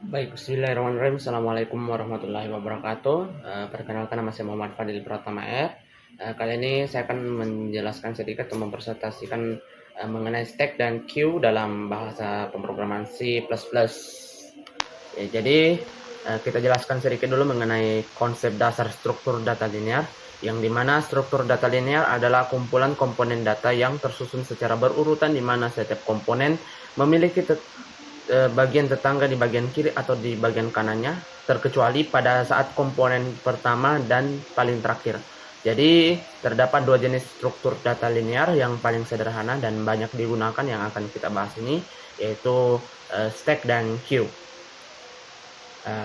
Baik, bismillahirrahmanirrahim. Assalamualaikum warahmatullahi wabarakatuh. Perkenalkan, nama saya Muhammad Fadil Pratama R. Kali ini saya akan menjelaskan sedikit atau mempresentasikan mengenai stack dan queue dalam bahasa pemrograman C++. Ya, jadi kita jelaskan sedikit dulu mengenai konsep dasar struktur data linear, yang dimana struktur data linear adalah kumpulan komponen data yang tersusun secara berurutan, di mana setiap komponen memiliki bagian tetangga di bagian kiri atau di bagian kanannya, terkecuali pada saat komponen pertama dan paling terakhir. Jadi terdapat dua jenis struktur data linear yang paling sederhana dan banyak digunakan yang akan kita bahas ini, yaitu stack dan queue.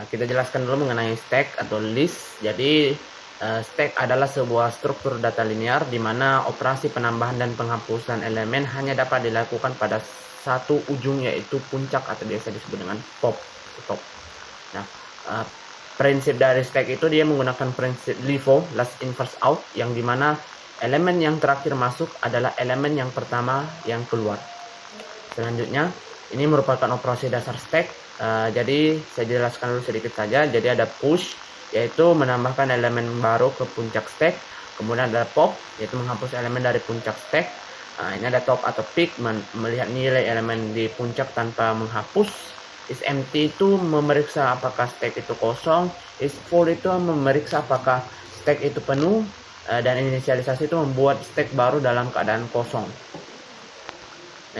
Kita jelaskan dulu mengenai stack atau list. Jadi stack adalah sebuah struktur data linear di mana operasi penambahan dan penghapusan elemen hanya dapat dilakukan pada satu ujung, yaitu puncak atau biasa disebut dengan top. Nah, prinsip dari stack itu dia menggunakan prinsip LIFO, last in first out, yang dimana elemen yang terakhir masuk adalah elemen yang pertama yang keluar. Selanjutnya, ini merupakan operasi dasar stack. Jadi saya jelaskan dulu sedikit saja. Jadi ada push, yaitu menambahkan elemen baru ke puncak stack. Kemudian ada pop, yaitu menghapus elemen dari puncak stack. Ini ada top atau pick, melihat nilai elemen di puncak tanpa menghapus. Is empty itu memeriksa apakah stack itu kosong. Is full itu memeriksa apakah stack itu penuh. Dan inisialisasi itu membuat stack baru dalam keadaan kosong.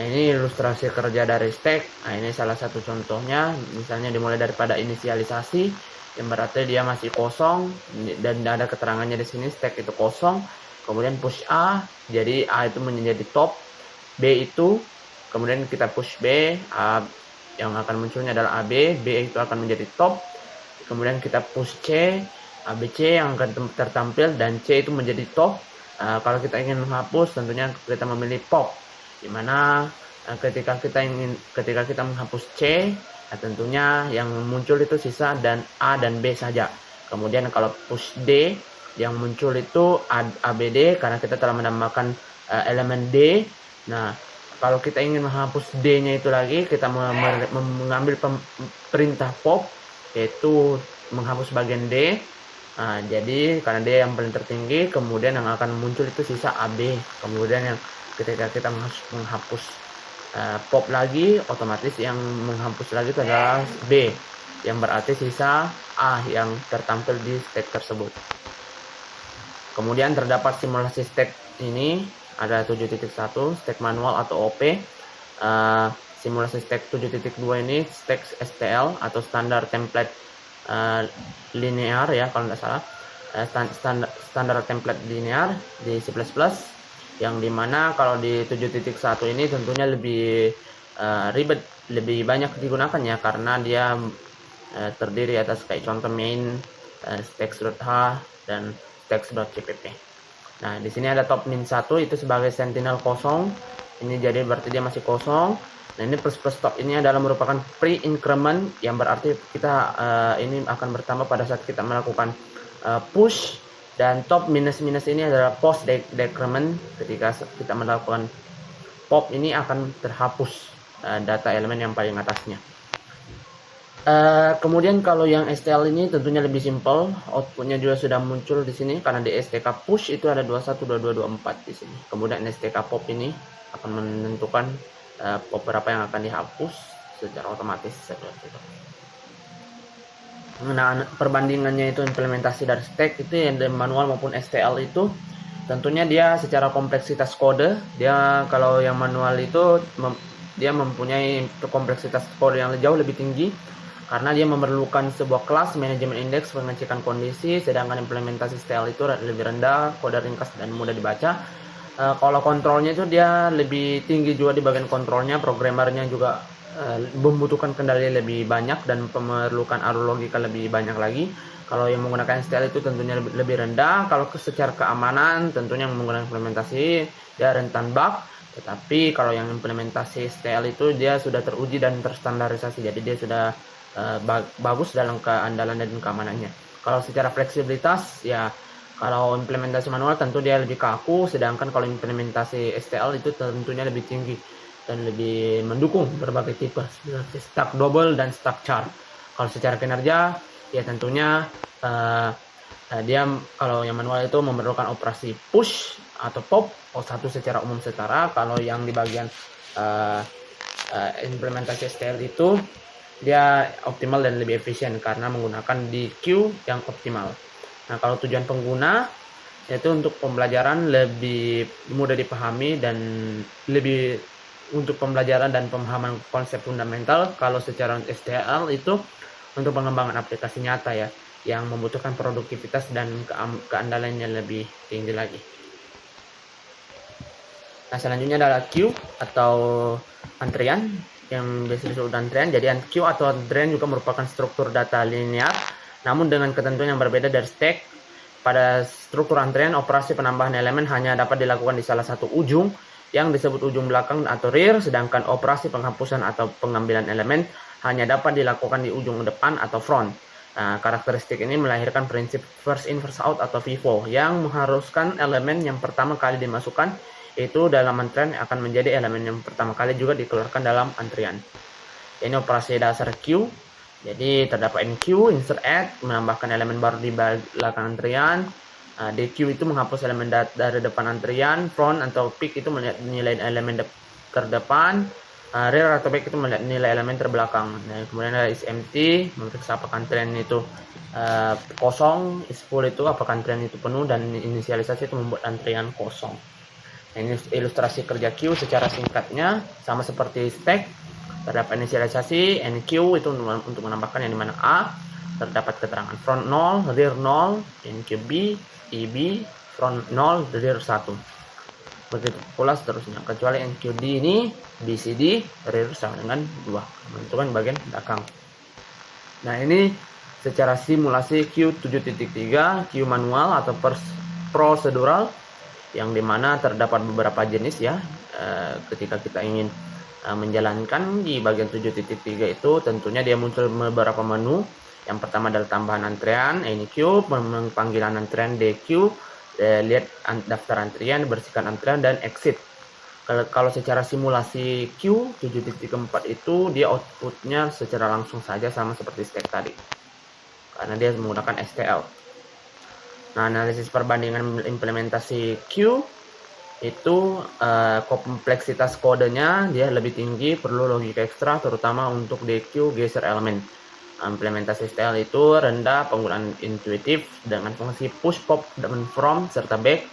Nah, ini ilustrasi kerja dari stack. Nah, ini salah satu contohnya. Misalnya dimulai daripada inisialisasi, yang berarti dia masih kosong, dan ada keterangannya di sini stack itu kosong. Kemudian push A, jadi A itu menjadi top, B itu, kemudian kita push B, A yang akan munculnya adalah AB, B itu akan menjadi top, kemudian kita push C, ABC yang akan tertampil, dan C itu menjadi top. Kalau kita ingin menghapus, tentunya kita memilih pop, dimana ketika kita menghapus C, tentunya yang muncul itu sisa dan A dan B saja. Kemudian kalau push D, yang muncul itu ABD karena kita telah menambahkan elemen D. Nah, kalau kita ingin menghapus D-nya itu lagi, kita mengambil perintah pop, yaitu menghapus bagian D. Nah, jadi karena D yang paling tertinggi, kemudian yang akan muncul itu sisa AB. Kemudian yang ketika kita menghapus pop lagi, otomatis yang menghapus lagi itu adalah B, yang berarti sisa A yang tertampil di stack tersebut. Kemudian terdapat simulasi stack ini, ada 7.1 stack manual atau OP. Simulasi stack 7.2 ini stack STL atau standar template linear ya kalau tidak salah. Standar template linear di C++, yang dimana kalau di 7.1 ini tentunya lebih ribet, lebih banyak digunakan ya, karena dia terdiri atas kayak contoh main, stacks.h dan stacks.cpp. Nah, di sini ada top min 1 itu sebagai sentinel kosong. Ini jadi berarti dia masih kosong. Nah, ini plus top ini adalah merupakan pre-increment, yang berarti kita ini akan bertambah pada saat kita melakukan push, dan top minus ini adalah post decrement. Ketika kita melakukan pop, ini akan terhapus data elemen yang paling atasnya. Kemudian kalau yang STL ini tentunya lebih simpel, outputnya juga sudah muncul di sini karena di STK push itu ada 21, 22, 24 di sini. Kemudian STK pop ini akan menentukan pop berapa yang akan dihapus secara otomatis seperti itu. Nah, perbandingannya itu implementasi dari stack itu yang dari manual maupun STL itu tentunya dia secara kompleksitas kode, dia kalau yang manual itu dia mempunyai kompleksitas kode yang jauh lebih tinggi karena dia memerlukan sebuah kelas manajemen indeks pengecekan kondisi, sedangkan implementasi STL itu lebih rendah, kode ringkas dan mudah dibaca. Kalau kontrolnya itu dia lebih tinggi juga di bagian kontrolnya, programmernya juga membutuhkan kendali lebih banyak dan memerlukan arus logika lebih banyak lagi. Kalau yang menggunakan STL itu tentunya lebih rendah. Kalau secara keamanan tentunya yang menggunakan implementasi dia rentan bug. Tetapi kalau yang implementasi STL itu dia sudah teruji dan terstandarisasi, jadi dia sudah bagus dalam keandalan dan keamanannya. Kalau secara fleksibilitas ya, kalau implementasi manual tentu dia lebih kaku, sedangkan kalau implementasi STL itu tentunya lebih tinggi dan lebih mendukung berbagai tipe seperti stack double dan stack char. Kalau secara kinerja, ya tentunya dia kalau yang manual itu memerlukan operasi push atau pop O1 secara umum setara. Kalau yang di bagian implementasi STL itu dia optimal dan lebih efisien karena menggunakan DQ yang optimal. Nah, kalau tujuan pengguna yaitu untuk pembelajaran lebih mudah dipahami dan lebih untuk pembelajaran dan pemahaman konsep fundamental. Kalau secara STL itu untuk pengembangan aplikasi nyata ya, yang membutuhkan produktivitas dan keandalannya lebih tinggi lagi. Nah, selanjutnya adalah queue atau antrian yang biasa disebut antrian. Jadi queue atau antrian juga merupakan struktur data linear, namun dengan ketentuan yang berbeda dari stack. Pada struktur antrian, operasi penambahan elemen hanya dapat dilakukan di salah satu ujung yang disebut ujung belakang atau rear, sedangkan operasi penghapusan atau pengambilan elemen hanya dapat dilakukan di ujung depan atau front. Nah, karakteristik ini melahirkan prinsip first in first out atau FIFO yang mengharuskan elemen yang pertama kali dimasukkan itu dalam antrian akan menjadi elemen yang pertama kali juga dikeluarkan dalam antrian. Ini operasi dasar queue. Jadi terdapat enqueue, insert add, menambahkan elemen baru di belakang antrian. DQ itu menghapus elemen dari depan antrian. Front atau peak itu melihat nilai elemen terdepan. Rear atau back itu melihat nilai elemen terbelakang. Nah, kemudian ada is empty, memeriksa apakah antrian itu kosong. Is full itu apakah antrian itu penuh, dan inisialisasi itu membuat antrian kosong. Nah, ini ilustrasi kerja queue secara singkatnya sama seperti stack. Terdapat inisialisasi NQ itu untuk menambahkan yang dimana A terdapat keterangan front 0, rear 0, NQB, EB, front 0, rear 1. Begitu pula seterusnya, kecuali NQD ini BCD, rear sama dengan 2, menentukan bagian belakang. Nah, ini secara simulasi Q7.3, Q manual atau prosedural, yang dimana terdapat beberapa jenis ya. Ketika kita ingin menjalankan di bagian 7.3 itu tentunya dia muncul beberapa menu. Yang pertama adalah tambahan antrian, ini Q, panggilan antrian DQ, lihat daftar antrian, bersihkan antrian, dan exit. Kalau secara simulasi Q 7.4 itu dia outputnya secara langsung saja sama seperti stack tadi karena dia menggunakan STL. Nah, analisis perbandingan implementasi Q itu kompleksitas kodenya dia lebih tinggi, perlu logika ekstra terutama untuk DQ geser elemen. Implementasi STL itu rendah, penggunaan intuitif dengan fungsi push, pop, dan from serta back.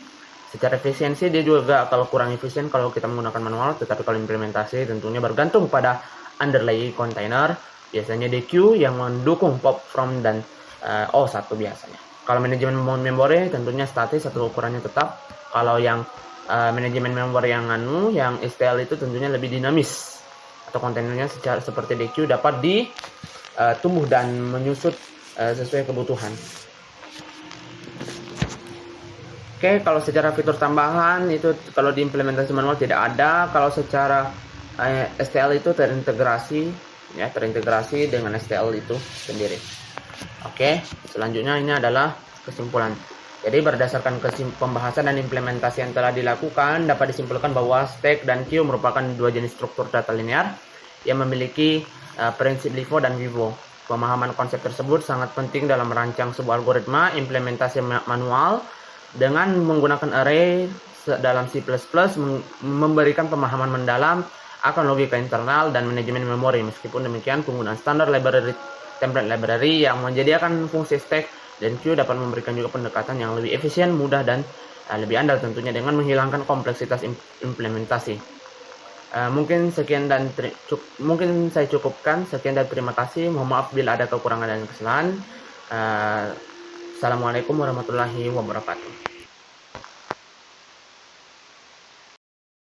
Secara efisiensi dia juga kalau kurang efisien kalau kita menggunakan manual, tetapi kalau implementasi tentunya bergantung pada underlay container. Biasanya DQ yang mendukung pop, from, dan O1 biasanya. Kalau manajemen memori tentunya statis atau ukurannya tetap. Kalau yang manajemen memori yang STL itu tentunya lebih dinamis atau kontainernya seperti DQ dapat tumbuh dan menyusut sesuai kebutuhan. Oke, kalau secara fitur tambahan itu kalau diimplementasi manual tidak ada. Kalau secara STL itu terintegrasi dengan STL itu sendiri. Oke, selanjutnya ini adalah kesimpulan. Jadi berdasarkan pembahasan dan implementasi yang telah dilakukan, dapat disimpulkan bahwa stack dan queue merupakan dua jenis struktur data linear yang memiliki prinsip LIFO dan VIVO. Pemahaman konsep tersebut sangat penting dalam merancang sebuah algoritma implementasi manual. Dengan menggunakan array dalam C++, memberikan pemahaman mendalam akan logika internal dan manajemen memori. Meskipun demikian, penggunaan standar template library yang menyediakan fungsi stack dan queue dapat memberikan juga pendekatan yang lebih efisien, mudah, dan lebih andal tentunya dengan menghilangkan kompleksitas implementasi. Mungkin saya cukupkan. Sekian dan terima kasih. Mohon maaf bila ada kekurangan dan kesalahan. Assalamualaikum warahmatullahi wabarakatuh.